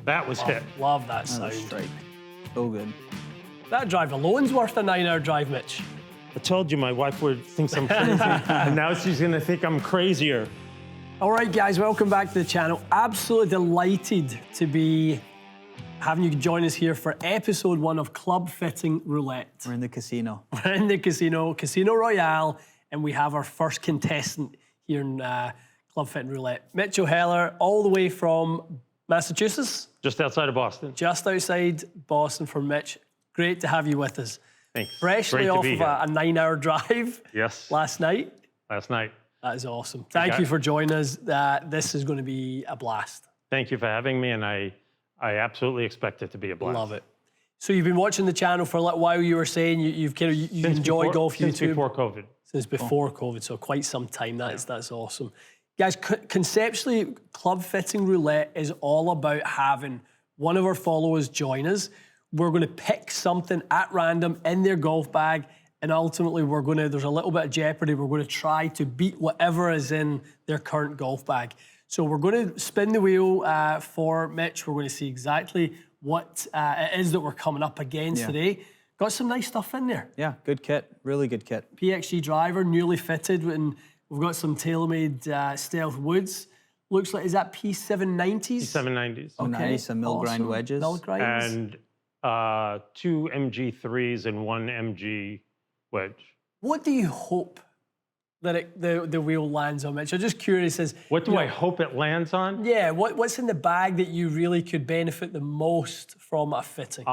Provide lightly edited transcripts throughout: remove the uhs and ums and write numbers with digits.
That was hit. Love that sound. That's straight. So good. That drive alone's worth a 9-hour drive, Mitch. I told you my wife thinks I'm crazy, and now she's gonna think I'm crazier. All right, guys, welcome back to the channel. Absolutely delighted to be having you join us here for episode 1 of Club Fitting Roulette. We're in the casino. We're in the casino, Casino Royale, and we have our first contestant here in Club Fitting Roulette. Mitch O'Heller, all the way from Massachusetts. Just outside of Boston. Just outside Boston for Mitch. Great to have you with us. Thanks. Freshly off of a 9-hour drive. Yes. Last night. Last night. That is awesome. Thank you for joining us. This is going to be a blast. Thank you for having me, and I absolutely expect it to be a blast. Love it. So you've been watching the channel for a little while. You were saying you enjoy golf YouTube. Since before COVID. Since before COVID, so quite some time. That's awesome. Guys, conceptually, Club Fitting Roulette is all about having one of our followers join us. We're going to pick something at random in their golf bag, and ultimately there's a little bit of jeopardy. We're going to try to beat whatever is in their current golf bag. So we're going to spin the wheel for Mitch. We're going to see exactly what it is that we're coming up against today. Got some nice stuff in there. Yeah, good kit. Really good kit. PXG driver, newly fitted, and we've got some TaylorMade Stealth woods. Looks like, is that P790s? P790s. Oh, nice. Some mill grind wedges. Mill grinds. And 2 MG3s and 1 MG wedge. What do you hope that the wheel lands on, Mitch? I'm just curious as... What do I hope it lands on? Yeah, what's in the bag that you really could benefit the most from a fitting?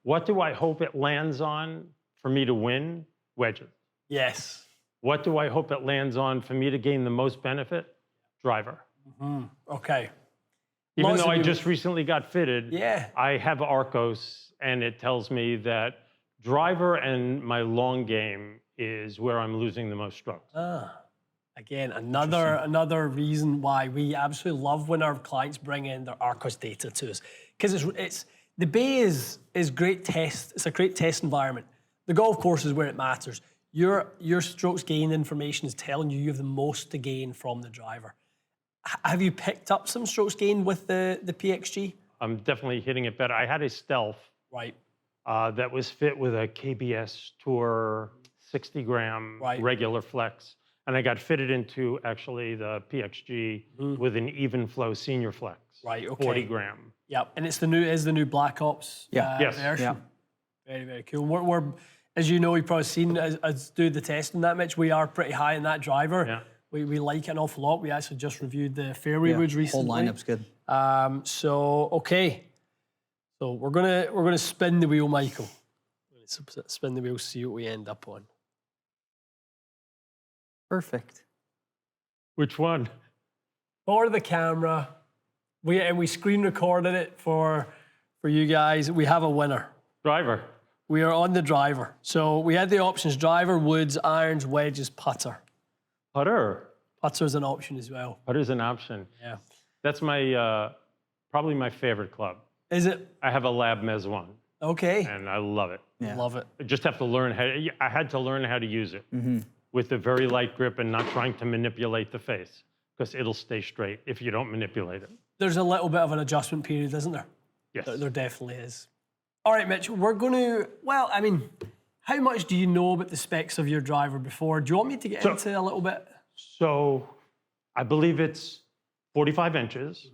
What do I hope it lands on for me to win? Wedges. Yes. What do I hope it lands on for me to gain the most benefit? Driver. Okay. Even though I just recently got fitted, yeah, I have Arcos, and it tells me that driver and my long game is where I'm losing the most strokes. Again, another reason why we absolutely love when our clients bring in their Arcos data to us, because it's the bay is great test. It's a great test environment. The golf course is where it matters. Your strokes gain information is telling you have the most to gain from the driver. Have you picked up some strokes gained with the PXG? I'm definitely hitting it better. I had a Stealth that was fit with a KBS Tour 60-gram regular flex, and I got fitted into actually the PXG with an even flow senior flex, 40 gram. Yep, and it's the new Black Ops version. Yeah. Very, very cool. We're as you know, you've probably seen us do the test on that, Mitch. We are pretty high in that driver. Yeah. We like it an awful lot. We actually just reviewed the fairway woods recently. Whole lineup's good. Okay. So we're gonna spin the wheel, Michael. Spin the wheel, see what we end up on. Perfect. Which one? For the camera. We screen recorded it for you guys. We have a winner. Driver. We are on the driver. So we had the options: driver, woods, irons, wedges, putter. Putter. Putter's an option as well. Putter's an option. Yeah. That's my probably my favorite club. Is it? I have a Lab Mez 1. Okay. And I love it. Yeah. Love it. I just have to learn I had to learn how to use it with a very light grip and not trying to manipulate the face, because it'll stay straight if you don't manipulate it. There's a little bit of an adjustment period, isn't there? Yes. There definitely is. All right, Mitch, we're going to, well, I mean, how much do you know about the specs of your driver before? Do you want me to get into a little bit? So I believe it's 45 inches.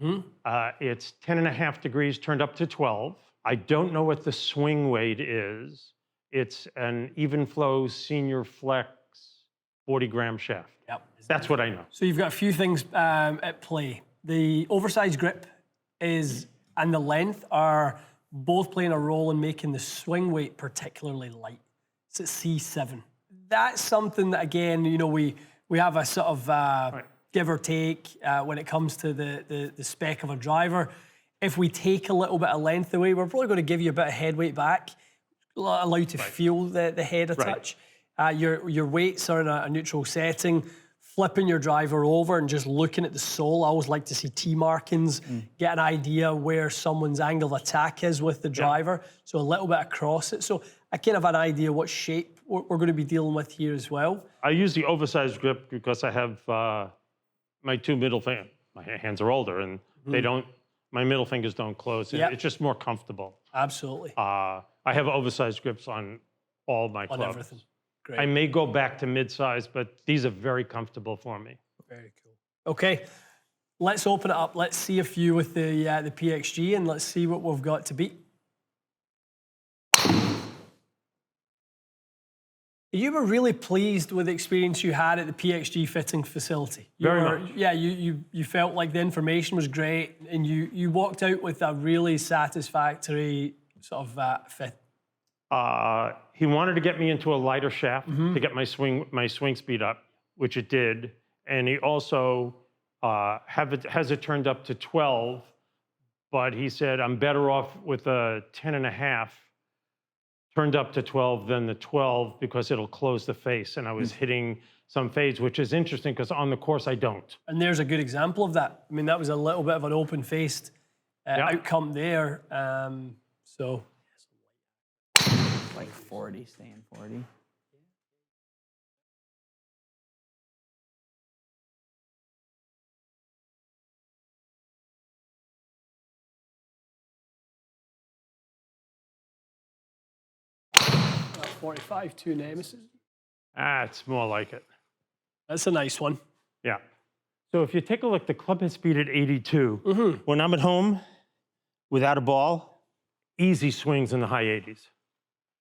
It's 10.5 degrees turned up to 12. I don't know what the swing weight is. It's an even flow senior flex 40-gram shaft. Yep. That's what I know. So you've got a few things at play. The oversized grip and the length are both playing a role in making the swing weight particularly light. It's at C7. That's something that, again, you know, we have a sort of give or take when it comes to the spec of a driver. If we take a little bit of length away, we're probably going to give you a bit of head weight back, allow you to feel the head a touch. Your weights are in a neutral setting. Flipping your driver over and just looking at the sole, I always like to see T markings, get an idea where someone's angle of attack is with the driver. So a little bit across it. So I kind of have an idea what shape we're going to be dealing with here as well. I use the oversized grip because I have my two middle fingers. My hands are older and they don't my middle fingers don't close. Yep. It's just more comfortable. Absolutely. I have oversized grips on all my clubs. On everything. Great. I may go back to mid-size, but these are very comfortable for me. Very cool. Okay, let's open it up. Let's see a few with the PXG, and let's see what we've got to beat. You were really pleased with the experience you had at the PXG fitting facility. Very much. Yeah, you felt like the information was great, and you walked out with a really satisfactory sort of fit. He wanted to get me into a lighter shaft to get my swing speed up, which it did. And he also has it turned up to 12, but he said, I'm better off with a 10.5 turned up to 12 than the 12 because it'll close the face. And I was hitting some fades, which is interesting because on the course I don't. And there's a good example of that. I mean, that was a little bit of an open-faced outcome there. So. Like 40, staying 40. About 45, 2 nemesis. It's more like it. That's a nice one. Yeah. So if you take a look, the club head speed at 82. When I'm at home without a ball, easy swings in the high 80s.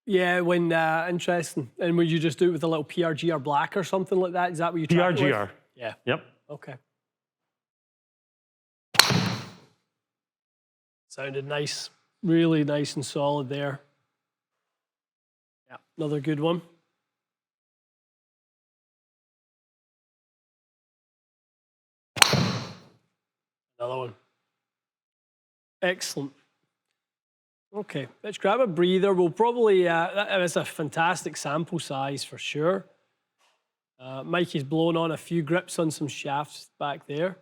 Yeah, when interesting. And would you just do it with a little PRG or black or something like that? Is that what you track it with? PRGR. Yeah. Yep. Okay. Sounded nice. Really nice and solid there. Yeah, another good one. Another one. Excellent. Okay, let's grab a breather. We'll probably, that's a fantastic sample size for sure. Mikey's blown on a few grips on some shafts back there.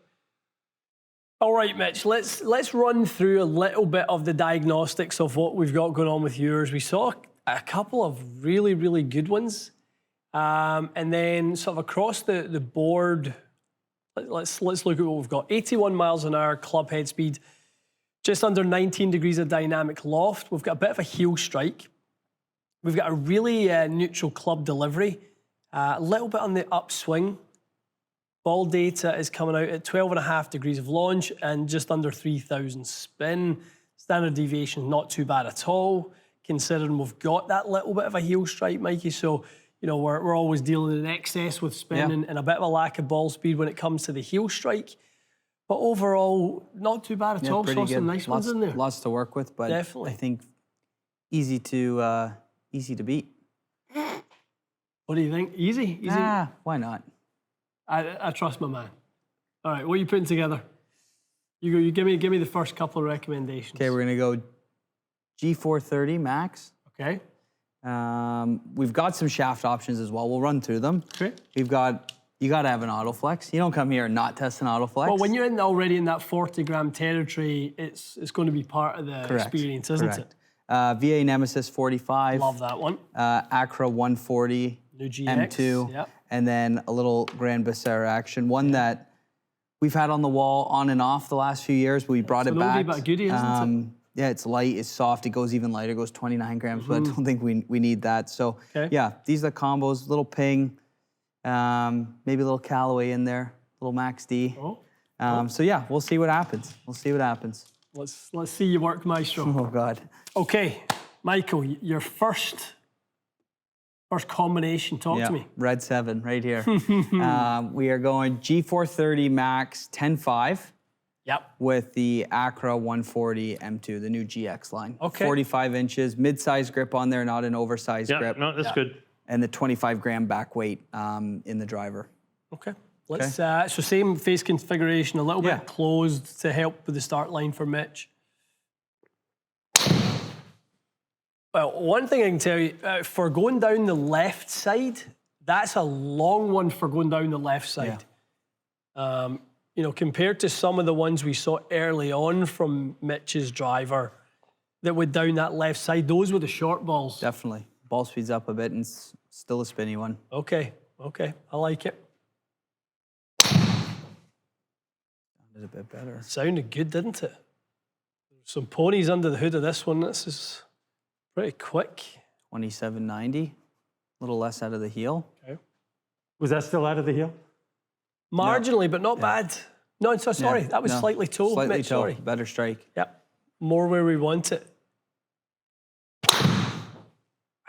All right, Mitch, let's run through a little bit of the diagnostics of what we've got going on with yours. We saw a couple of really, really good ones. And then sort of across the board, let's look at what we've got. 81 miles an hour club head speed, just under 19 degrees of dynamic loft. We've got a bit of a heel strike. We've got a really neutral club delivery, a little bit on the upswing. Ball data is coming out at 12.5 degrees of launch and just under 3,000 spin. Standard deviation, not too bad at all, considering we've got that little bit of a heel strike, Mikey. So, you know, we're always dealing in excess with spin and a bit of a lack of ball speed when it comes to the heel strike. But overall, not too bad at all. Saw some nice ones in there. Lots to work with, but definitely. I think easy to beat. What do you think? Easy? Easy? Why not? I trust my man. All right, what are you putting together? You go. You give me the first couple of recommendations. Okay, we're gonna go G430 max. Okay. We've got some shaft options as well. We'll run through them. Okay. You gotta have an autoflex. You don't come here and not test an autoflex. Well, when you're already in that 40-gram territory, it's going to be part of the experience, isn't it? VA Nemesis 45. Love that one. Acra 140. New GX. M2. Yep. And then a little Grand Becerra action. One that we've had on the wall on and off the last few years, but we brought it back. It's an oldie but goodie, isn't it? Yeah, it's light, it's soft, it goes even lighter, it goes 29 grams, but I don't think we need that. So yeah, these are the combos, little ping, maybe a little Callaway in there, little Max D. So yeah, we'll see what happens. We'll see what happens. Let's see you work, Maestro. Oh God. Okay, Michael, your first combination, talk to me. Red 7 right here. We are going G430 Max 10.5. Yep. With the Acra 140 M2, the new GX line. Okay. 45 inches, mid-size grip on there, not an oversized grip. No, that's good. And the 25-gram back weight in the driver. Okay. Let's so same face configuration, a little bit closed to help with the start line for Mitch. Well, one thing I can tell you, for going down the left side, that's a long one for going down the left side. You know, compared to some of the ones we saw early on from Mitch's driver that went down that left side, those were the short balls. Definitely. Ball speeds up a bit and it's still a spinny one. Okay, I like it. Sounded a bit better. Sounded good, didn't it? Some ponies under the hood of this one. This is pretty quick. 27.90. A little less out of the heel. Okay. Was that still out of the heel? Marginally, but not bad. No, so sorry. That was slightly toe. Slightly Mitch, toe. sorry. Better strike. Yep. More where we want it. I'd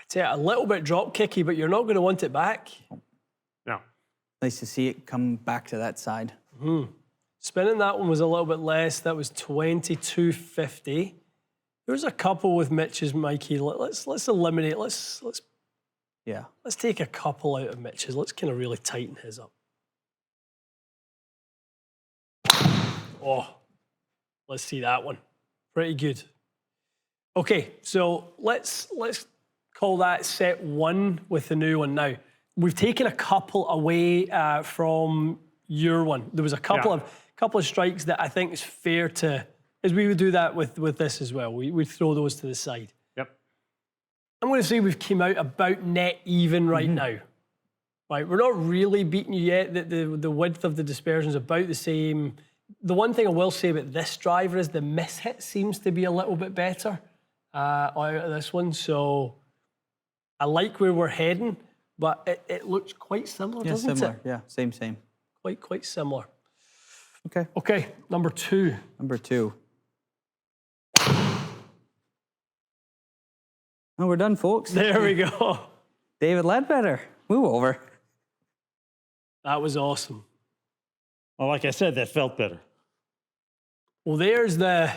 say a little bit drop kicky, but you're not going to want it back. No. Nice to see it come back to that side. Spinning that one was a little bit less. That was 22.50. There's a couple with Mitch's, Mikey. Let's eliminate. Let's take a couple out of Mitch's. Let's kind of really tighten his up. Oh, let's see that one. Pretty good. Okay, so let's call that set one with the new one now. We've taken a couple away from your one. There was a couple of strikes that I think is fair to, as we would do that with this as well. We'd throw those to the side. Yep. I'm going to say we've came out about net even right now. Right, we're not really beating you yet. The width of the dispersion is about the same. The one thing I will say about this driver is the mishit seems to be a little bit better out of this one. So I like where we're heading, but it looks quite similar, doesn't similar. it? Yeah, same. Quite similar. Okay. Okay, number two. Number two. Oh, we're done, folks. There we go. David Ledbetter, move over. That was awesome. Well, like I said, that felt better. Well, there's the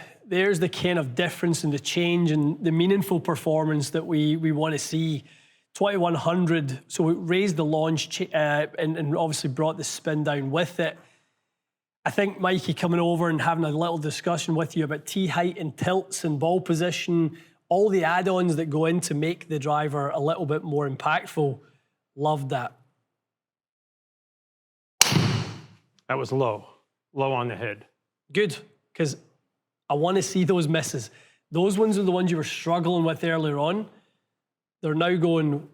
kind of difference and the change and the meaningful performance that we want to see. 2100, so we raised the launch and obviously brought the spin down with it. I think Mikey coming over and having a little discussion with you about tee height and tilts and ball position, all the add-ons that go in to make the driver a little bit more impactful. Loved that. That was low on the head. Good, because I want to see those misses. Those ones are the ones you were struggling with earlier on. They're now going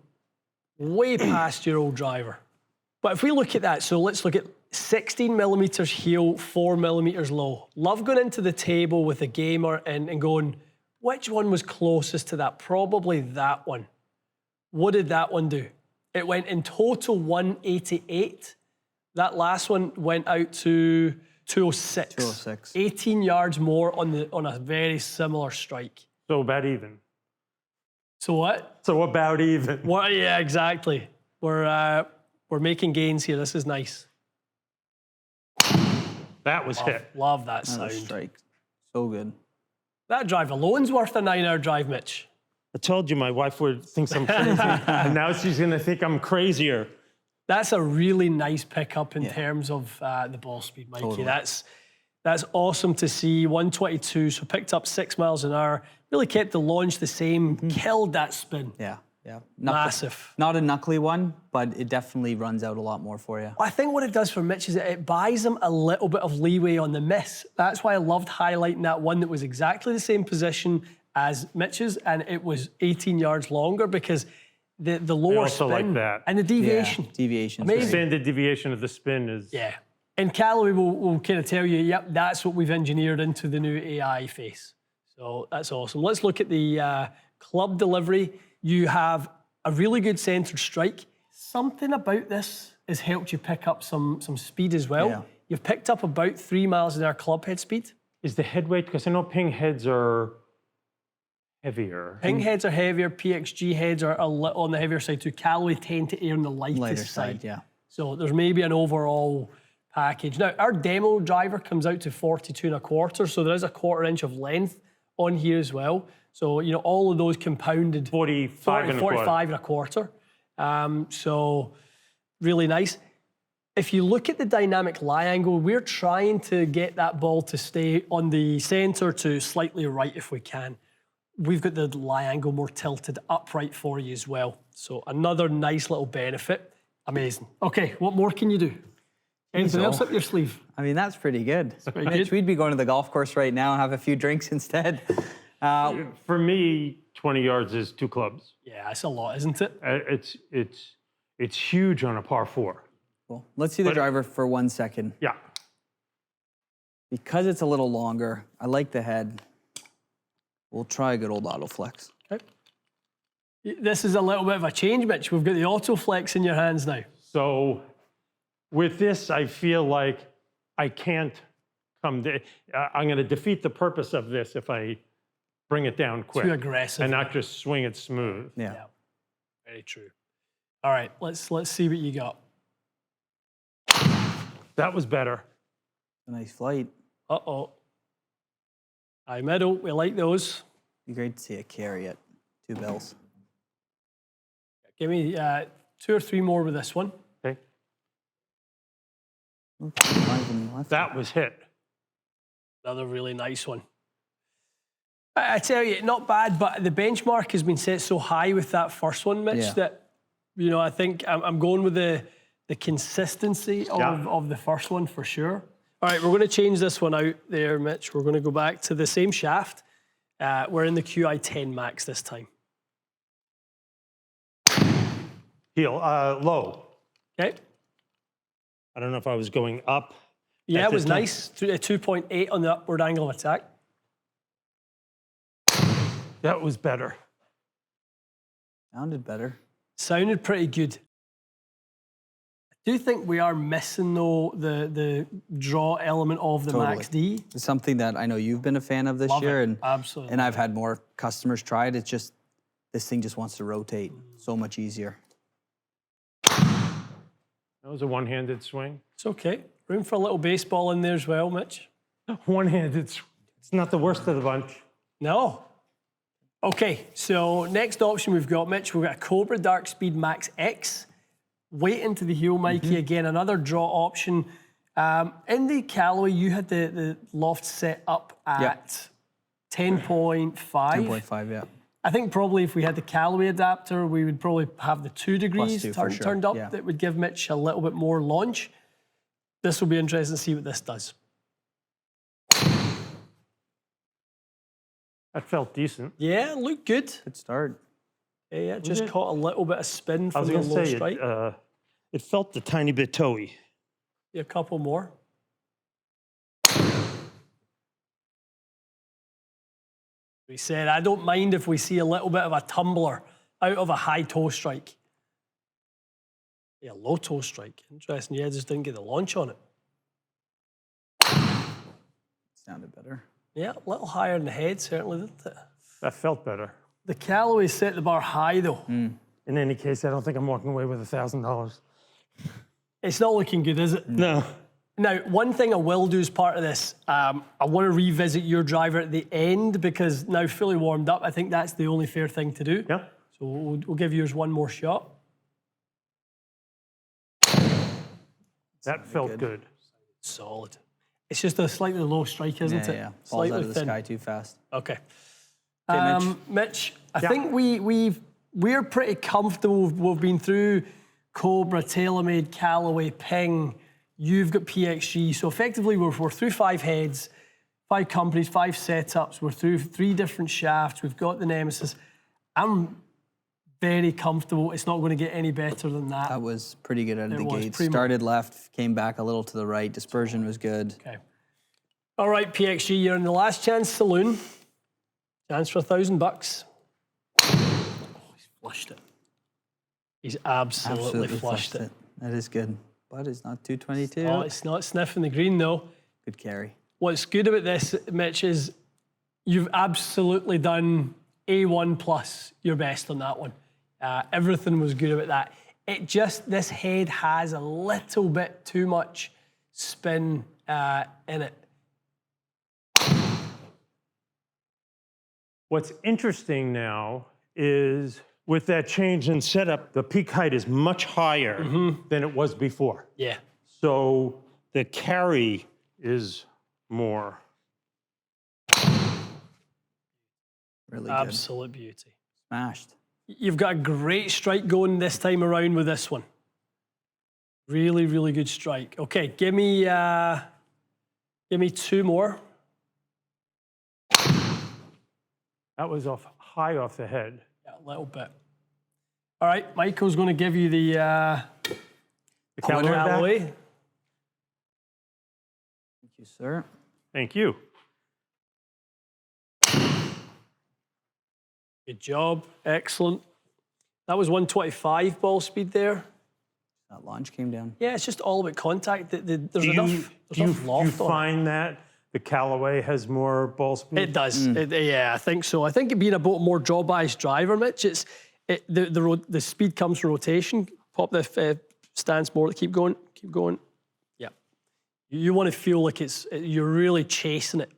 way past your old driver. But if we look at that, so let's look at 16 millimeters heel, 4 millimeters low. Love going into the table with a gamer and going, which one was closest to that? Probably that one. What did that one do? It went in total 188. That last one went out to 206. 206. 18 yards more on a very similar strike. So about even. So what? So about even. What? Yeah, exactly. We're making gains here. This is nice. That was hit. Love that Another sound. strike. So good. That drive alone's worth a 9-hour drive, Mitch. I told you my wife would think I'm crazy, and now she's going to think I'm crazier. That's a really nice pickup in terms of the ball speed, Mikey. Totally. That's awesome to see. 122, so picked up 6 miles an hour. Really kept the launch the same. Killed that spin. Yeah. Massive. Not a knuckly one, but it definitely runs out a lot more for you. I think what it does for Mitch is it buys him a little bit of leeway on the miss. That's why I loved highlighting that one that was exactly the same position as Mitch's, and it was 18 yards longer because the lower also spin like that. and the deviation. Yeah, deviation. Amazing. The standard deviation of the spin is... Yeah. And Callaway will kind of tell you, yep, that's what we've engineered into the new AI face. So that's awesome. Let's look at the club delivery. You have a really good centered strike. Something about this has helped you pick up some speed as well. Yeah. You've picked up about 3 miles an hour club head speed. Is the head weight, because I know ping heads are heavier. Ping heads are heavier, PXG heads are a little on the heavier side too. Callaway tend to err on the Lighter side. side, yeah. So there's maybe an overall package. Now, our demo driver comes out to 42 1/4, so there is a 1/4 inch of length on here as well. So, you know, all of those compounded 45 45 1/4. So really nice. If you look at the dynamic lie angle, we're trying to get that ball to stay on the center to slightly right if we can. We've got the lie angle more tilted upright for you as well. So another nice little benefit. Amazing. Okay, what more can you do? Anything else up your sleeve? I mean, that's pretty good. pretty Mitch, good. we'd be going to the golf course right now and have a few drinks instead. For me, 20 yards is 2 clubs. Yeah, that's a lot, isn't it? It's huge on a par 4. Cool. Let's see the driver for 1 second. Yeah. Because it's a little longer, I like the head. We'll try a good old auto flex. Okay. This is a little bit of a change, Mitch. We've got the auto flex in your hands now. So with this, I feel like I can't come to, I'm going to defeat the purpose of this if I bring it down quick. Too aggressive. And not just swing it smooth. Yeah. Very true. All right, let's see what you got. That was better. A nice flight. Uh-oh. High middle, we like those. Be great to see a carry at 2 bells. Give me 2 or 3 more with this one. Okay. Left. That was hit. Another really nice one. I tell you, not bad, but the benchmark has been set so high with that first one, Mitch, that, you know, I think I'm going with the consistency of the first one for sure. All right, we're going to change this one out there, Mitch. We're going to go back to the same shaft. We're in the QI10 Max this time. Heel, low. Okay. I don't know if I was going up. Yeah, it was nice. 2.8 on the upward angle of attack. That was better. Sounded better. Sounded pretty good. I do think we are missing, though, the draw element of the Max D. It's something that I know you've been a fan of this year. And, absolutely. And I've had more customers try it. It's just, this thing just wants to rotate so much easier. That was a one-handed swing. It's okay. Room for a little baseball in there as well, Mitch. One-handed swing. It's not the worst of the bunch. No. Okay, so next option we've got, Mitch, we've got a Cobra Dark Speed Max X. Weight into the heel, Mikey, again, another draw option. In the Callaway, you had the loft set up at 10.5. 10.5, yeah. I think probably if we had the Callaway adapter, we would probably have the 2 degrees turned up. That would give Mitch a little bit more launch. This will be interesting to see what this does. That felt decent. Yeah, looked good. Good start. Yeah, just caught a little bit of spin from the low strike. It felt a tiny bit toey. Yeah, a couple more. We said, I don't mind if we see a little bit of a tumbler out of a high toe strike. Yeah, low toe strike. Interesting. Yeah, just didn't get the launch on it. Sounded better. Yeah, a little higher in the head, certainly, didn't it? That felt better. The Callaway set the bar high, though. In any case, I don't think I'm walking away with $1,000. It's not looking good, is it? No. Now, one thing I will do as part of this, I want to revisit your driver at the end because now fully warmed up, I think that's the only fair thing to do. Yeah. So we'll give yours one more shot. That felt good. Solid. It's just a slightly low strike, isn't it? Yeah. Falls Slightly out of the thin. sky too fast. Okay. Okay, Mitch, I think we're pretty comfortable. We've been through Cobra, TaylorMade, Callaway, Ping. You've got PXG. So effectively, we're through 5 heads, 5 companies, 5 setups. We're through 3 different shafts. We've got the Nemesis. I'm very comfortable. It's not going to get any better than that. That was pretty good out of the gate. Primo. Started left, came back a little to the right. Dispersion was good. Okay. All right, PXG, you're in the last chance saloon. Chance for $1,000. Oh, he's flushed it. He's absolutely flushed it. That is good. But it's not 222. Oh, it's not sniffing the green, though. Good carry. What's good about this, Mitch, is you've absolutely done A1 plus your best on that one. Everything was good about that. It just, this head has a little bit too much spin in it. What's interesting now is with that change in setup, the peak height is much higher than it was before. Yeah. So the carry is more. Really good. Absolute beauty. Smashed. You've got a great strike going this time around with this one. Really, really good strike. Okay, give me 2 more. That was high off the head. Yeah, a little bit. All right, Michael's going to give you the Callaway. Thank you, sir. Thank you. Good job. Excellent. That was 125 ball speed there. That launch came down. Yeah, it's just all about contact. There's Do enough you loft on it. find that the Callaway has more ball speed? It does. Yeah, I think so. I think it being a more draw-biased driver, Mitch, the speed comes from rotation. Pop the stance more. Keep going. Keep going. Yeah. You want to feel like you're really chasing it.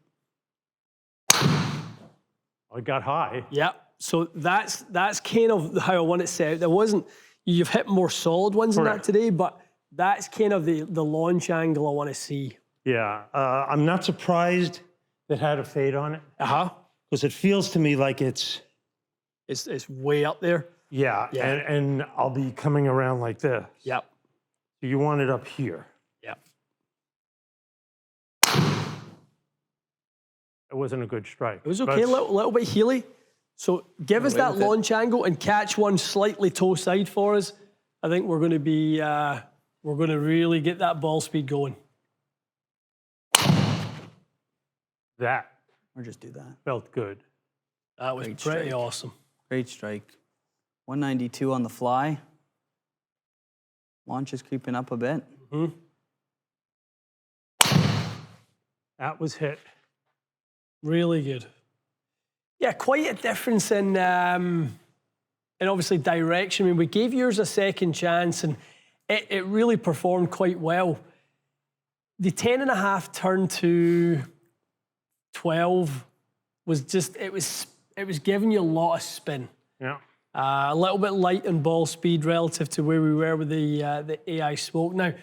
Oh, it got high. Yeah. So that's kind of how I want it set out. There wasn't. You've hit more solid ones than that today, but that's kind of the launch angle I want to see. Yeah. I'm not surprised it had a fade on it. Because it feels to me like it's way up there. Yeah. And I'll be coming around like this. Yep. So you want it up here. Yep. It wasn't a good strike. It was okay, a little bit heely. So give us that launch angle and catch one slightly toe side for us. I think we're going to be, we're going to really get that ball speed going. That. Or just do that. Felt good. That was pretty awesome. Great strike. 192 on the fly. Launch is creeping up a bit. That was hit. Really good. Yeah, quite a difference in obviously direction. I mean, we gave yours a second chance, and it really performed quite well. The 10.5 turn to 12 was just it was giving you a lot of spin. Yeah. A little bit light in ball speed relative to where we were with the AI smoke. Now,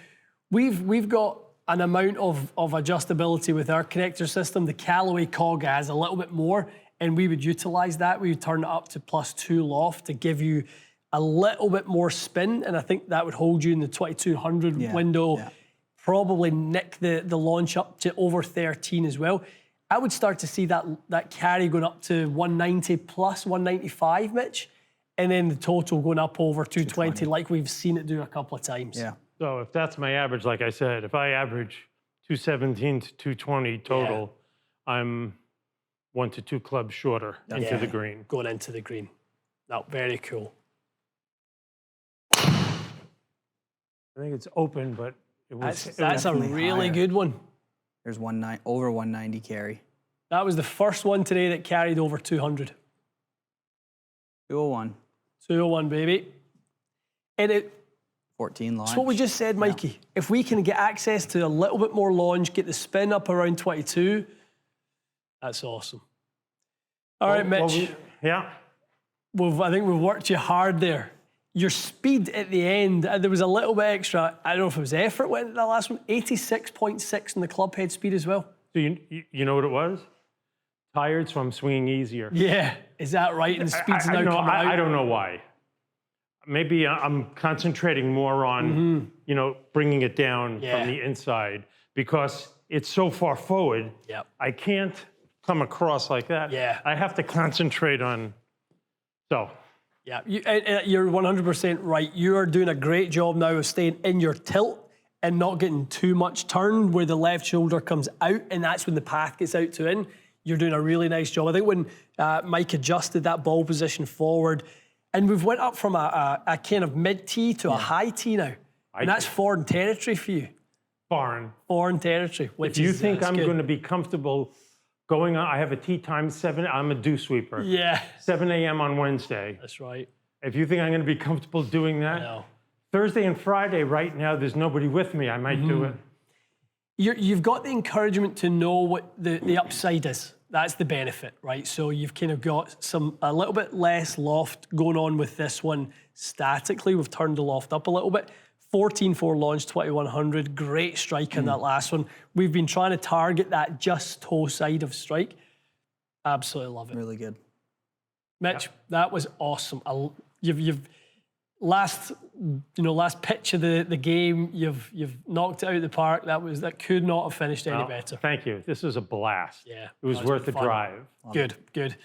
we've got an amount of adjustability with our connector system. The Callaway cog has a little bit more, and we would utilize that. We would turn it up to +2 loft to give you a little bit more spin, and I think that would hold you in the 2200 window. Yeah. Probably nick the launch up to over 13 as well. I would start to see that carry going up to 190 plus 195, Mitch, and then the total going up over 220 like we've seen it do a couple of times. Yeah. So if that's my average, like I said, if I average 217 to 220 total, I'm 1 to 2 clubs shorter into the green. Going into the green. No, very cool. I think it's open, but it was. That's a really good one. There's over 190 carry. That was the first one today that carried over 200. 201. 201, baby. And it. 14 launch. That's what we just said, Mikey. Yeah. If we can get access to a little bit more launch, get the spin up around 22, that's awesome. All right, Mitch. I think we've worked you hard there. Your speed at the end, there was a little bit extra. I don't know if it was effort went into that last one. 86.6 in the club head speed as well. So you know what it was? Tired, so I'm swinging easier. Yeah, is that right? And the speed's now coming out. I don't know why. Maybe I'm concentrating more on, bringing it down from the inside because it's so far forward. Yep. I can't come across like that. Yeah. I have to concentrate on, so. Yeah, you're 100% right. You are doing a great job now of staying in your tilt and not getting too much turn where the left shoulder comes out, and that's when the path gets out to in. You're doing a really nice job. I think when Mike adjusted that ball position forward, and we've went up from a kind of mid-tee to a high tee now. And that's foreign territory for you. Foreign territory. If you think I'm going to be comfortable going on, I have a tee time 7, I'm a dew sweeper. Yeah. 7 a.m. on Wednesday. That's right. If you think I'm going to be comfortable doing that, no. Thursday and Friday right now, there's nobody with me, I might do it. You've got the encouragement to know what the upside is. That's the benefit, right? So you've kind of got a little bit less loft going on with this one statically. We've turned the loft up a little bit. 14.4 launch, 2100. Great strike on that last one. We've been trying to target that just toe side of strike. Absolutely love it. Really good. Mitch, that was awesome. You've last pitch of the game. You've knocked it out of the park. That could not have finished any better. Thank you. This was a blast. Yeah, it was worth the drive. Good.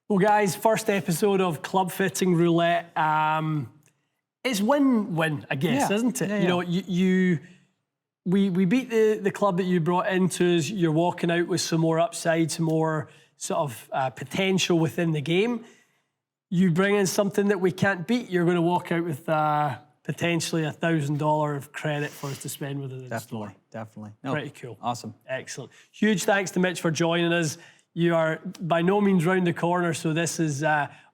Well, guys, first episode of Club Fitting Roulette. It's win-win, I guess, isn't it? Yeah. We beat the club that you brought into us. You're walking out with some more upside, some more sort of potential within the game. you bring in something that we can't beat, you're going to walk out with potentially $1,000 of credit for us to spend with it in the store. Definitely. No, Pretty cool. Awesome. Excellent. Huge thanks to Mitch for joining us. You are by no means round the corner, so this is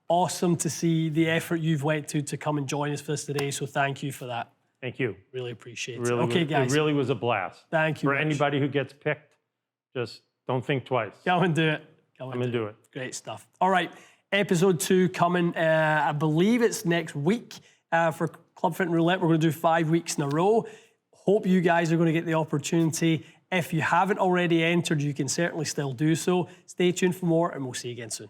awesome to see the effort you've went to come and join us for this today, so thank you for that. Thank you. Really appreciate it. Really Okay, guys. It really was a blast. Thank you, For Mitch. anybody who gets picked, just don't think twice. Come and do it. Come and do it. Great stuff. All right, episode 2 coming, I believe it's next week for Club Fitting Roulette. We're going to do 5 weeks in a row. Hope you guys are going to get the opportunity. If you haven't already entered, you can certainly still do so. Stay tuned for more, and we'll see you again soon.